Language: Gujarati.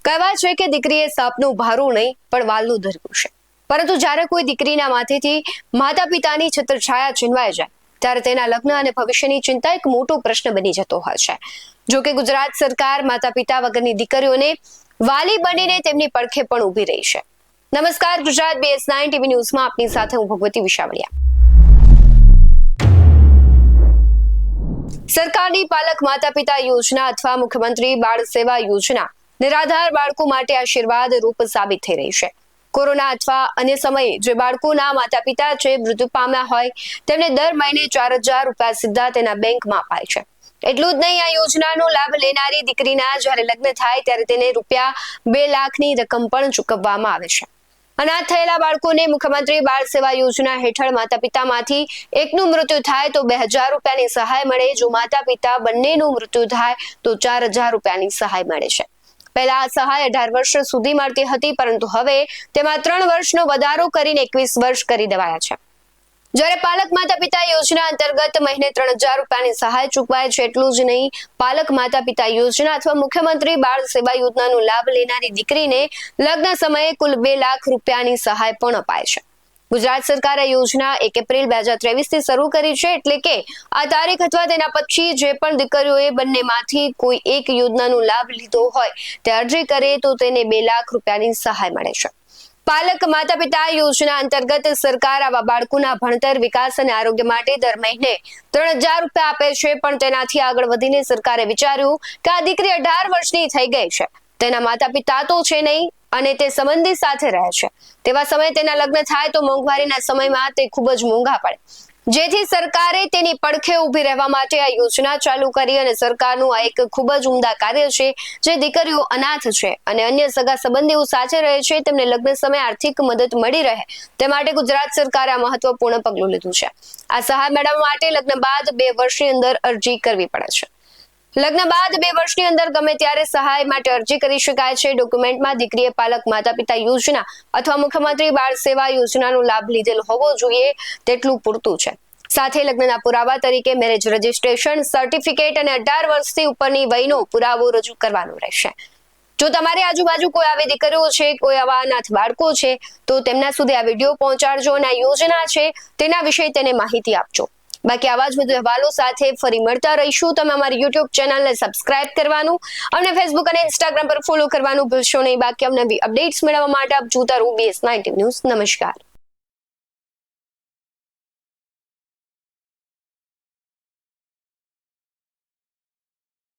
કહેવાય છે કે દીકરીએ સાપનું ભારું નહીં પણ વાલનું ધર્યું છે, પરંતુ જ્યારે કોઈ દીકરીના માથેથી માતા પિતાની છત્રછાયા છીનવાઈ જાય ત્યારે તેના લગ્ન અને ભવિષ્યની ચિંતા એક મોટો પ્રશ્ન બની જતો હોય છે. જો કે ગુજરાત સરકાર માતા પિતા વગરની દીકરીઓને વાલી બનીને તેમની પડખે પણ ઊભી રહી છે. નમસ્કાર, ગુજરાત BS9 ટીવી ન્યૂઝમાં આપની સાથે હું ભગવતી વિશાવડિયા. સરકારની પાલક માતા પિતા યોજના અથવા મુખ્યમંત્રી બાળ સેવા યોજના નિરાધાર બાળકો માટે આશીર્વાદ રૂપ સાબિત થઈ રહી છે. કોરોના અથવા અન્ય સમયે જે બાળકોના માતા પિતા છે મૃત્યુ પામ્યા હોય તેમને દર મહિને 4,000 રૂપિયા સીધા તેના બેંકમાં અપાય છે. એટલું જ નહીં, આ યોજનાનો લાભ લેનારી દીકરીના જ્યારે લગ્ન થાય ત્યારે તેને રૂપિયા 2 લાખની રકમ પણ ચૂકવવામાં આવે છે. અનાથ થયેલા બાળકોને મુખ્યમંત્રી બાળ સેવા યોજના હેઠળ માતા પિતામાંથી એકનું મૃત્યુ થાય તો 2,000 રૂપિયાની સહાય મળે. જો માતા પિતા બંનેનું મૃત્યુ થાય તો 4,000 રૂપિયાની સહાય મળે છે. પહેલા આ સહાય 18 વર્ષ સુધી મળતી હતી, પરંતુ હવે તેમાં 3 વર્ષનો વધારો કરીને 21 વર્ષ કરી દેવાયા છે. જ્યારે પાલક માતા પિતા યોજના અંતર્ગત મહિને 3,000 રૂપિયાની સહાય ચૂકવાય છે. એટલું જ નહીં, પાલક માતા પિતા યોજના અથવા મુખ્યમંત્રી બાળ સેવા યોજનાનો લાભ લેનારી દીકરીને લગ્ન સમયે કુલ 2 લાખ રૂપિયાની સહાય પણ અપાય છે. ગુજરાત સરકારે યોજના 1 એપ્રિલ 2023 થી શરૂ કરી છે, એટલે કે આ તારીખ અથવા તેના પછી જે પણ દીકરીઓએ બંનેમાંથી કોઈ એક યોજનાનો લાભ લીધો હોય તે અરજી કરે તો તેને 2 લાખ રૂપિયાની સહાય મળે છે. પાલક માતા પિતા યોજના અંતર્ગત સરકાર આવા બાળકોના ભણતર, વિકાસ અને આરોગ્ય માટે દર મહિને 3,000 રૂપિયા આપે છે. પણ તેનાથી આગળ વધીને સરકારે વિચાર્યું કે આ દીકરી 18 વર્ષની થઈ ગઈ છે, તેના માતા પિતા તો છે નહીં અને તે સંબંધી સાથે રહે છે. તેવા સમયે તેના લગ્ન થાય તો મોંઘવારીના સમયમાં તે ખૂબ જ મોંઘા પડે, જેથી સરકારે તેની પડખે ઊભી રહેવા માટે આ યોજના ચાલુ કરી. અને સરકારનું આ એક ખૂબ જ ઉમદા કાર્ય છે. જે દીકરીઓ અનાથ છે અને અન્ય સગા સંબંધીઓ સાથે રહે છે તેમને લગ્ન સમયે આર્થિક મદદ મળી રહે તે માટે ગુજરાત સરકારે આ મહત્વપૂર્ણ પગલું લીધું છે. આ સહાય મેળવવા માટે લગ્ન બાદ 2 વર્ષની અંદર અરજી કરવી પડે છે. લગ્ન બાદ 2 વર્ષની અંદર ગમે ત્યારે સહાય માટે અરજી કરી શકાય છે. ડોક્યુમેન્ટમાં દીકરીએ પાલક માતા પિતા યોજના અથવા મુખ્યમંત્રી બાળ સેવા યોજનાનો લાભ લીધેલ હોવો જોઈએ તેટલું પૂરતું છે. સાથે લગ્નના પુરાવા તરીકે મેરેજ રજિસ્ટ્રેશન સર્ટિફિકેટ અને 18 વર્ષથી ઉપરની વયનો પુરાવો રજૂ કરવાનો રહેશે. જો તમારી આજુબાજુ કોઈ આવી દીકરીઓ છે, કોઈ આવા અનાથ બાળકો છે, તો તેમના સુધી આ વિડીયો પહોંચાડજો અને આ યોજના છે તેના વિશે તેને માહિતી આપજો. બાકી આવા જ વધુ અહેવાલો સાથે ફરી મળતા રહીશું. તમે અમારી YouTube ચેનલને સબસ્ક્રાઇબ કરવાનું અને Facebook અને Instagram પર ફોલો કરવાનું ભૂલશો નહીં. બાકી અમને અપડેટ્સ મેળવવા માટે આપ જોતા રહો BS9 ન્યૂઝ. નમસ્કાર.